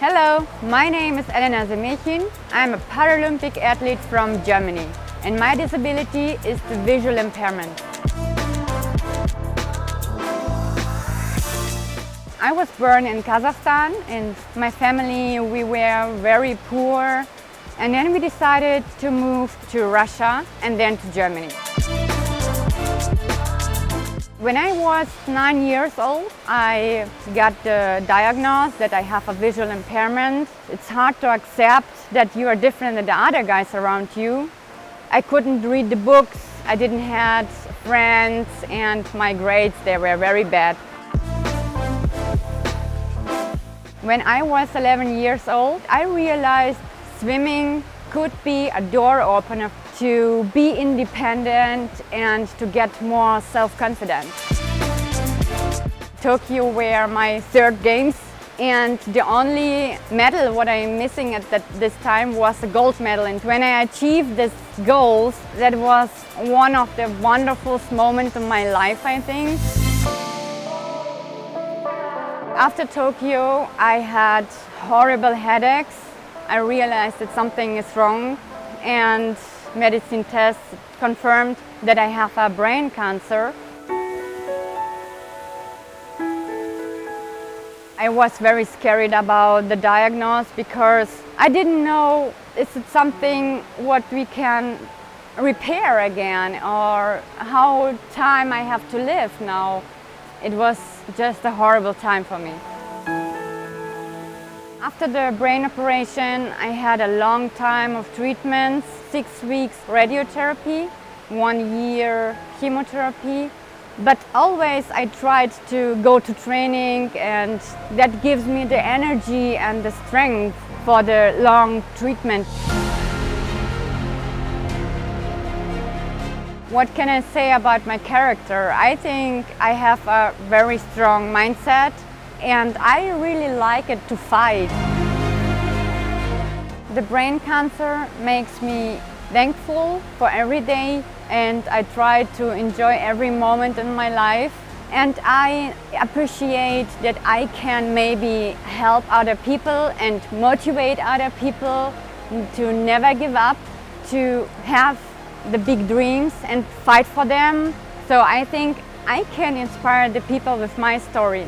Hello, my name is Elena Semechin. I'm a Paralympic athlete from Germany, and my disability is the visual impairment. I was born in Kazakhstan, and my family, we were very poor, and then we decided to move to Russia and then to Germany. When I was 9 years old, I got the diagnosis that I have a visual impairment. It's hard to accept that you are different than the other guys around you. I couldn't read the books, I didn't have friends, and my grades, they were very bad. When I was 11 years old, I realized swimming could be a door opener to be independent and to get more self-confidence. Tokyo were my third games, and the only medal what I'm missing at this time was a gold medal. And when I achieved these goals, that was one of the wonderful moments of my life, I think. After Tokyo, I had horrible headaches. I realized that something is wrong, and medicine tests confirmed that I have a brain cancer. I was very scared about the diagnosis because I didn't know, is it something what we can repair again, or how time I have to live now. It was just a horrible time for me. After the brain operation, I had a long time of treatments, 6 weeks radiotherapy, 1 year chemotherapy. But always I tried to go to training, and that gives me the energy and the strength for the long treatment. What can I say about my character? I think I have a very strong mindset, and I really like it to fight. The brain cancer makes me thankful for every day, and I try to enjoy every moment in my life. And I appreciate that I can maybe help other people and motivate other people to never give up, to have the big dreams and fight for them. So I think I can inspire the people with my story.